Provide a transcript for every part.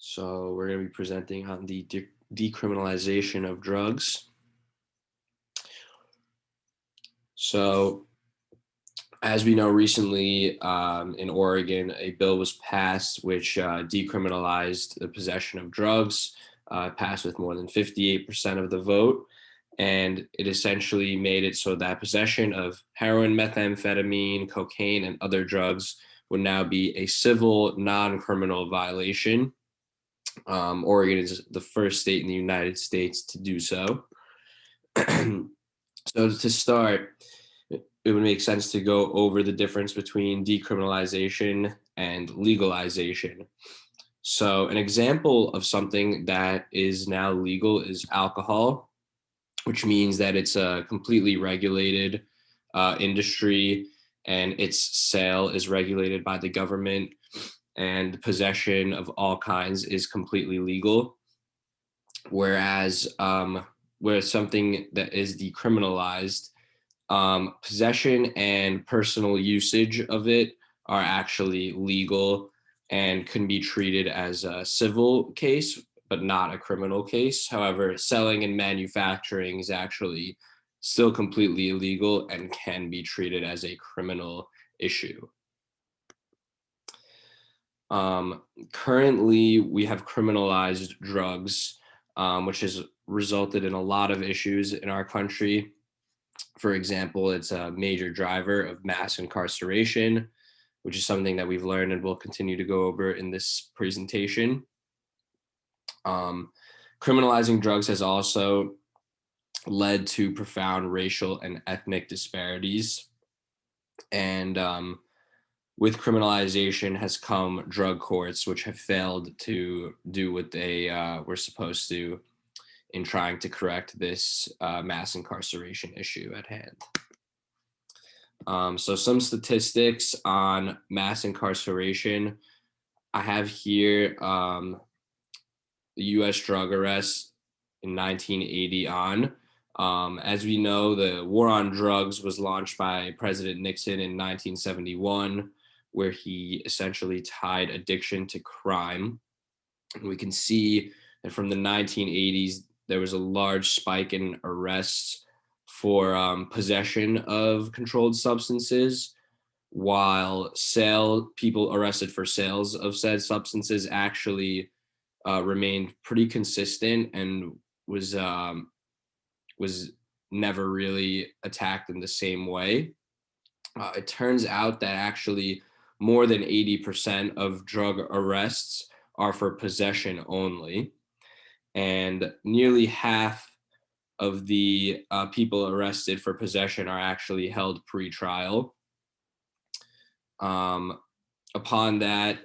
So we're going to be presenting on the decriminalization of drugs. So as we know, recently in Oregon, a bill was passed which decriminalized the possession of drugs, passed with more than 58% of the vote. And it essentially made it so that possession of heroin, methamphetamine, cocaine, and other drugs would now be a civil, non-criminal violation. Oregon is the first state in the United States to do so. So to start, it would make sense to go over the difference between decriminalization and legalization. So an example of something that is now legal is alcohol, which means that it's a completely regulated industry and its sale is regulated by the government, and possession of all kinds is completely legal. Whereas where something that is decriminalized, possession and personal usage of it are actually legal and can be treated as a civil case, but not a criminal case. However, selling and manufacturing is actually still completely illegal and can be treated as a criminal issue. Currently, we have criminalized drugs, which has resulted in a lot of issues in our country. For example, it's a major driver of mass incarceration, which is something that we've learned and will continue to go over in this presentation. Criminalizing drugs has also led to profound racial and ethnic disparities. And with criminalization has come drug courts, which have failed to do what they were supposed to in trying to correct this mass incarceration issue at hand. So some statistics on mass incarceration. I have here the U.S. drug arrests in 1980 on. As we know, the war on drugs was launched by President Nixon in 1971, where he essentially tied addiction to crime. And we can see that from the 1980s, there was a large spike in arrests for possession of controlled substances, while people arrested for sales of said substances actually remained pretty consistent and was never really attacked in the same way. It turns out that actually more than 80% of drug arrests are for possession only, and nearly half of the people arrested for possession are actually held pre-trial. Upon that,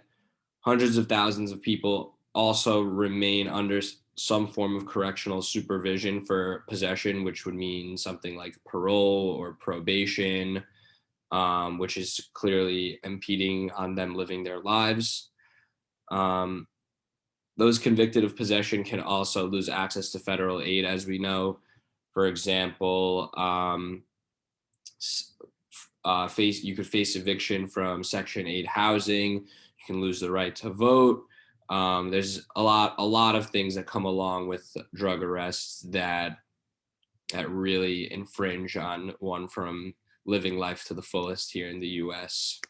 hundreds of thousands of people also remain under some form of correctional supervision for possession, which would mean something like parole or probation, which is clearly impeding on them living their lives. Those convicted of possession can also lose access to federal aid, as we know. For example, you could face eviction from Section 8 housing. You can lose the right to vote. There's a lot of things that come along with drug arrests that really infringe on one from living life to the fullest here in the U.S.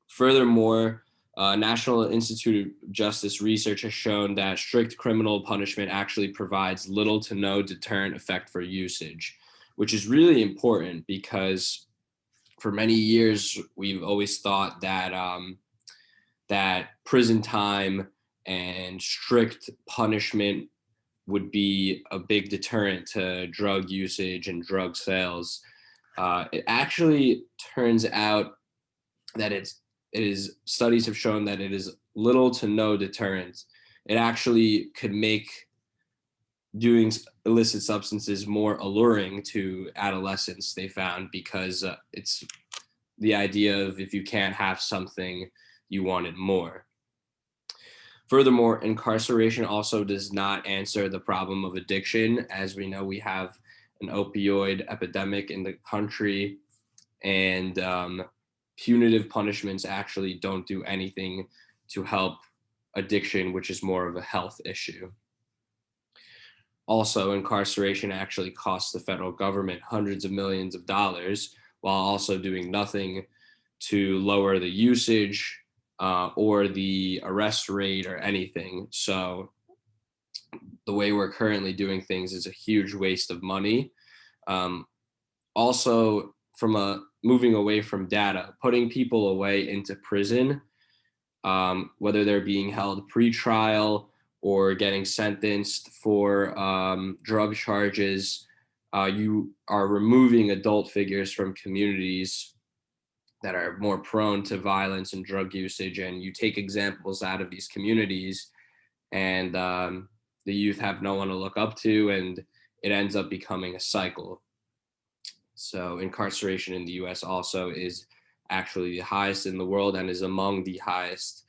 Furthermore, National Institute of Justice research has shown that strict criminal punishment actually provides little to no deterrent effect for usage, which is really important because for many years we've always thought that that prison time and strict punishment would be a big deterrent to drug usage and drug sales. It actually turns out that studies have shown that it is little to no deterrent. It actually could make doing illicit substances more alluring to adolescents, they found, because it's the idea of if you can't have something, you want it more. Furthermore, incarceration also does not answer the problem of addiction. As we know, we have an opioid epidemic in the country, and punitive punishments actually don't do anything to help addiction, which is more of a health issue. Also, incarceration actually costs the federal government hundreds of millions of dollars while also doing nothing to lower the usage or the arrest rate or anything. So the way we're currently doing things is a huge waste of money. Um, Also, from a moving away from data, putting people away into prison, whether they're being held pre-trial or getting sentenced for drug charges, you are removing adult figures from communities that are more prone to violence and drug usage, and you take examples out of these communities, and the youth have no one to look up to, and it ends up becoming a cycle. So incarceration in the US also is actually the highest in the world and is among the highest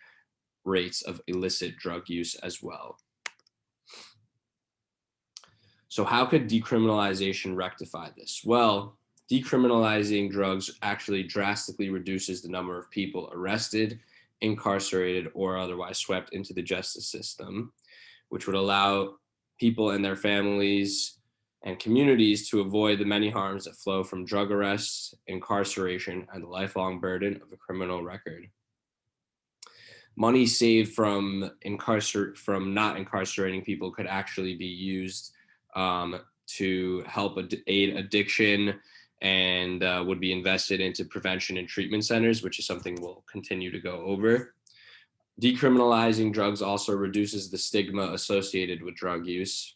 rates of illicit drug use as well. So how could decriminalization rectify this? Well, decriminalizing drugs actually drastically reduces the number of people arrested, incarcerated, or otherwise swept into the justice system, which would allow people and their families and communities to avoid the many harms that flow from drug arrests, incarceration, and the lifelong burden of a criminal record. Money saved from not incarcerating people could actually be used to help aid addiction, and would be invested into prevention and treatment centers, which is something we'll continue to go over. Decriminalizing drugs also reduces the stigma associated with drug use,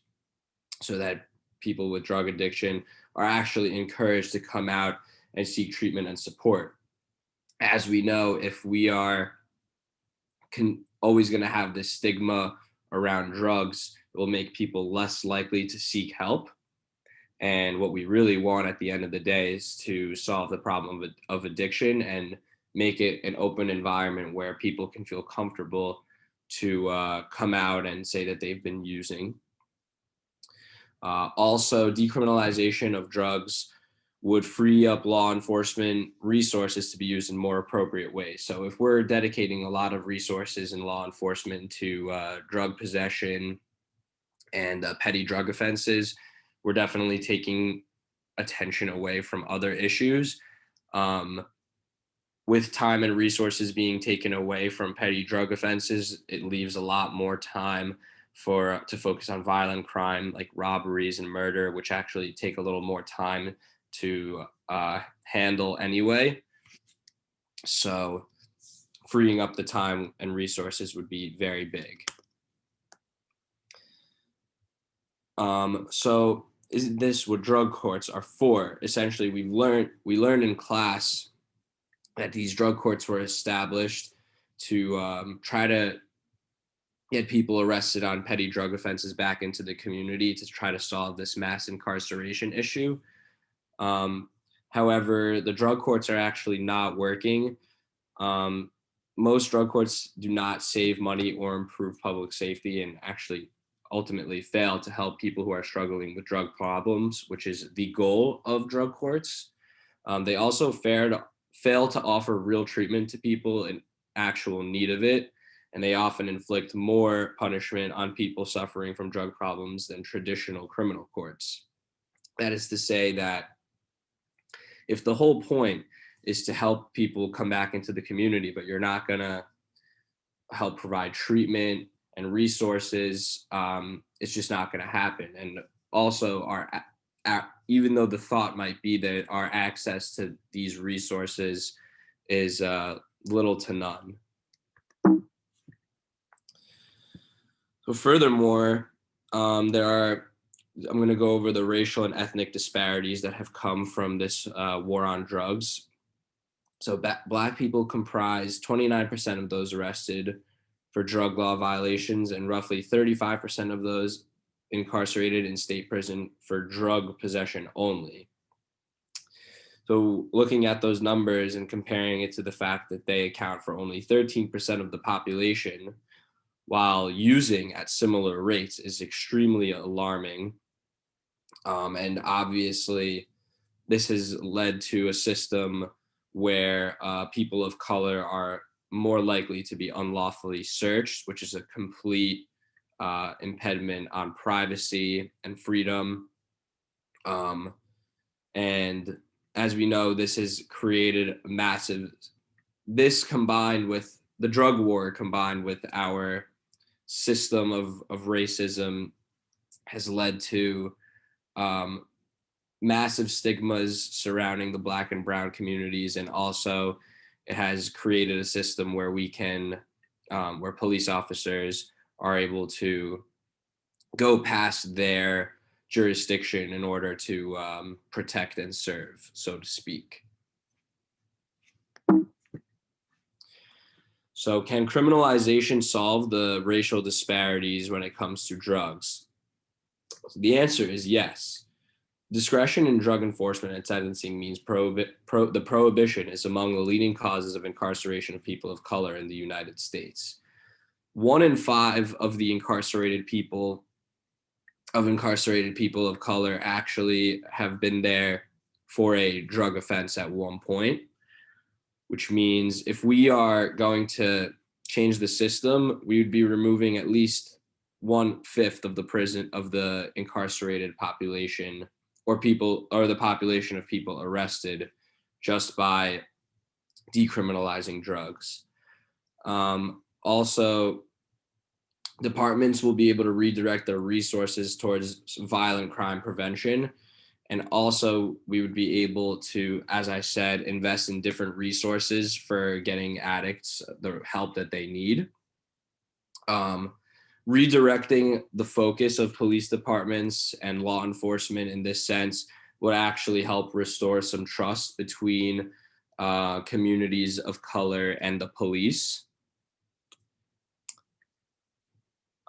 so that people with drug addiction are actually encouraged to come out and seek treatment and support. As we know, if we are always going to have this stigma around drugs, it will make people less likely to seek help. And what we really want at the end of the day is to solve the problem of addiction and make it an open environment where people can feel comfortable to come out and say that they've been using. Also, decriminalization of drugs would free up law enforcement resources to be used in more appropriate ways. So if we're dedicating a lot of resources in law enforcement to drug possession and petty drug offenses, we're definitely taking attention away from other issues. With time and resources being taken away from petty drug offenses, it leaves a lot more time to focus on violent crime like robberies and murder, which actually take a little more time to handle anyway. So freeing up the time and resources would be very big. So is this what drug courts are for? Essentially, we learned in class that these drug courts were established to try to get people arrested on petty drug offenses back into the community to try to solve this mass incarceration issue. However, the drug courts are actually not working. Most drug courts do not save money or improve public safety, and actually ultimately fail to help people who are struggling with drug problems, which is the goal of drug courts. They also fail to offer real treatment to people in actual need of it, and they often inflict more punishment on people suffering from drug problems than traditional criminal courts. That is to say that if the whole point is to help people come back into the community, but you're not going to help provide treatment and resources, it's just not going to happen. And also, even though the thought might be that our access to these resources is little to none. So furthermore, I'm going to go over the racial and ethnic disparities that have come from this war on drugs. So Black people comprise 29% of those arrested for drug law violations, and roughly 35% of those incarcerated in state prison for drug possession only. So looking at those numbers and comparing it to the fact that they account for only 13% of the population while using at similar rates is extremely alarming. And obviously, this has led to a system where people of color are more likely to be unlawfully searched, which is a complete impediment on privacy and freedom. And as we know, this has created a massive, this combined with the drug war, combined with our system of racism, has led to um, massive stigmas surrounding the Black and brown communities. And also it has created a system where we can, where police officers are able to go past their jurisdiction in order to protect and serve, so to speak. So can criminalization solve the racial disparities when it comes to drugs? The answer is yes. Discretion in drug enforcement and sentencing means the prohibition is among the leading causes of incarceration of people of color in the United States. 1 in 5 of the incarcerated people of color actually have been there for a drug offense at one point, which means if we are going to change the system, we would be removing at least 1/5 of the incarcerated population, or the population of people arrested, just by decriminalizing drugs. Also, departments will be able to redirect their resources towards violent crime prevention. And also, we would be able to, as I said, invest in different resources for getting addicts the help that they need. Redirecting the focus of police departments and law enforcement in this sense would actually help restore some trust between communities of color and the police.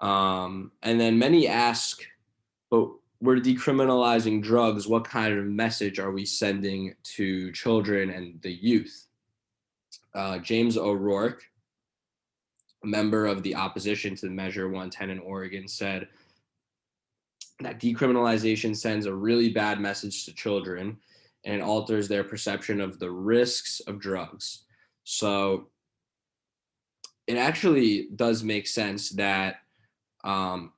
And then many ask, but we're decriminalizing drugs. What kind of message are we sending to children and the youth? James O'Rourke, a member of the opposition to Measure 110 in Oregon, said that decriminalization sends a really bad message to children and it alters their perception of the risks of drugs. So it actually does make sense that,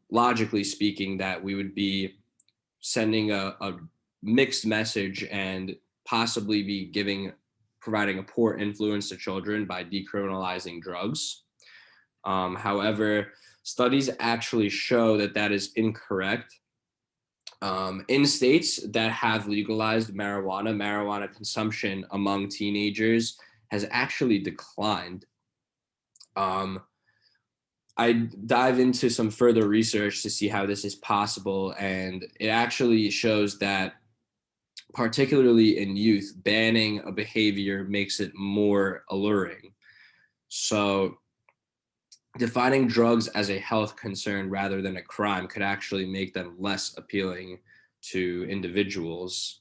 logically speaking, that we would be sending a mixed message and possibly be providing a poor influence to children by decriminalizing drugs. However, studies actually show that that is incorrect. In states that have legalized marijuana consumption among teenagers has actually declined. I dive into some further research to see how this is possible, and it actually shows that, particularly in youth, banning a behavior makes it more alluring. So defining drugs as a health concern rather than a crime could actually make them less appealing to individuals.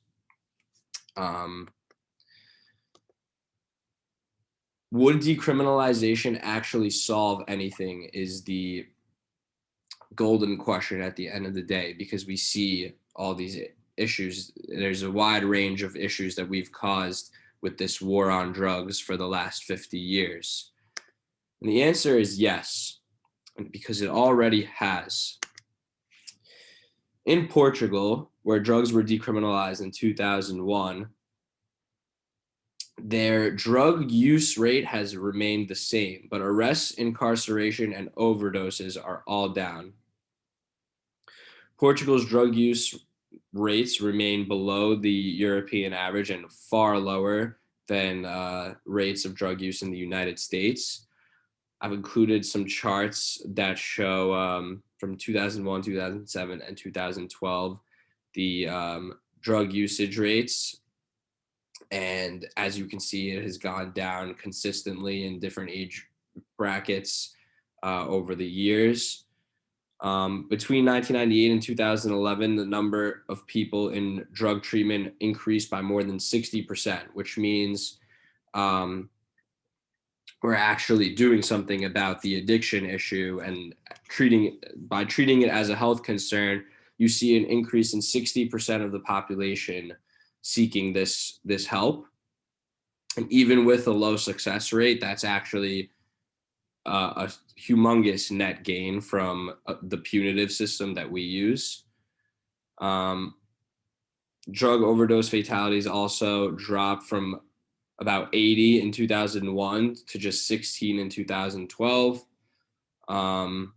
Would decriminalization actually solve anything is the golden question at the end of the day, because we see all these issues. There's a wide range of issues that we've caused with this war on drugs for the last 50 years. And the answer is yes, because it already has. In Portugal, where drugs were decriminalized in 2001, their drug use rate has remained the same, but arrests, incarceration, and overdoses are all down. Portugal's drug use rates remain below the European average and far lower than rates of drug use in the United States. I've included some charts that show from 2001, 2007, and 2012 the drug usage rates. And as you can see, it has gone down consistently in different age brackets over the years. Between 1998 and 2011, the number of people in drug treatment increased by more than 60%, which means we're actually doing something about the addiction issue, and by treating it as a health concern, you see an increase in 60% of the population seeking this help. And even with a low success rate, that's actually a humongous net gain from the punitive system that we use. Um, Drug overdose fatalities also dropped from about 80 in 2001 to just 16 in 2012. Um,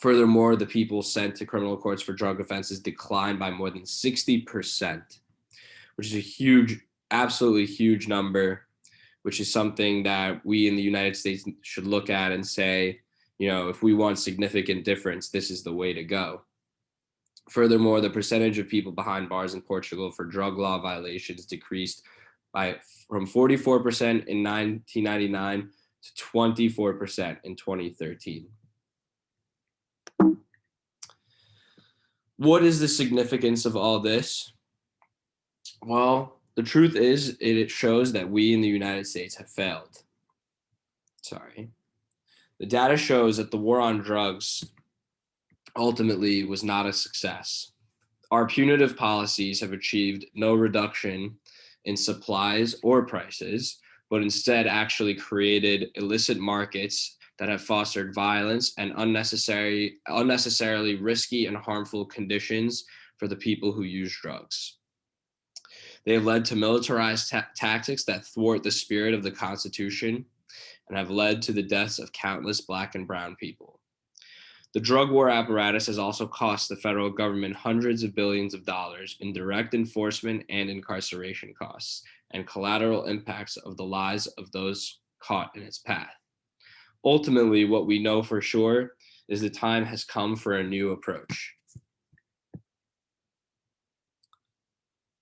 Furthermore, the people sent to criminal courts for drug offenses declined by more than 60%, which is a huge, absolutely huge number, which is something that we in the United States should look at and say, if we want significant difference, this is the way to go. Furthermore, the percentage of people behind bars in Portugal for drug law violations decreased from 44% in 1999 to 24% in 2013. What is the significance of all this? Well, the truth is, it shows that we in the United States have failed. The data shows that the war on drugs ultimately was not a success. Our punitive policies have achieved no reduction in supplies or prices, but instead actually created illicit markets that have fostered violence and unnecessarily risky and harmful conditions for the people who use drugs. They have led to militarized tactics that thwart the spirit of the Constitution and have led to the deaths of countless Black and brown people. The drug war apparatus has also cost the federal government hundreds of billions of dollars in direct enforcement and incarceration costs and collateral impacts of the lives of those caught in its path. Ultimately, what we know for sure is the time has come for a new approach.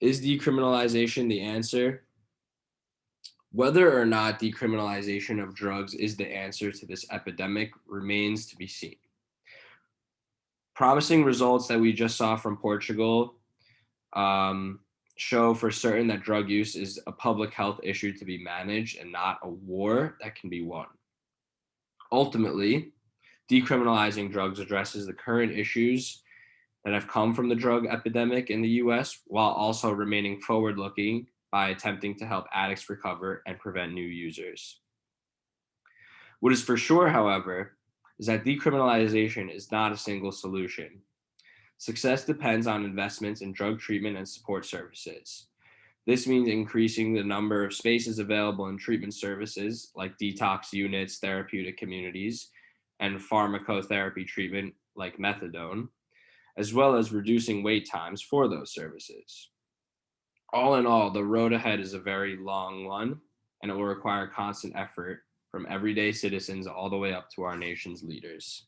Is decriminalization the answer? Whether or not decriminalization of drugs is the answer to this epidemic remains to be seen. Promising results that we just saw from Portugal show for certain that drug use is a public health issue to be managed and not a war that can be won. Ultimately, decriminalizing drugs addresses the current issues that have come from the drug epidemic in the US while also remaining forward-looking by attempting to help addicts recover and prevent new users. What is for sure, however, is that decriminalization is not a single solution. Success depends on investments in drug treatment and support services. This means increasing the number of spaces available in treatment services like detox units, therapeutic communities, and pharmacotherapy treatment like methadone, as well as reducing wait times for those services. All in all, the road ahead is a very long one, and it will require constant effort from everyday citizens all the way up to our nation's leaders.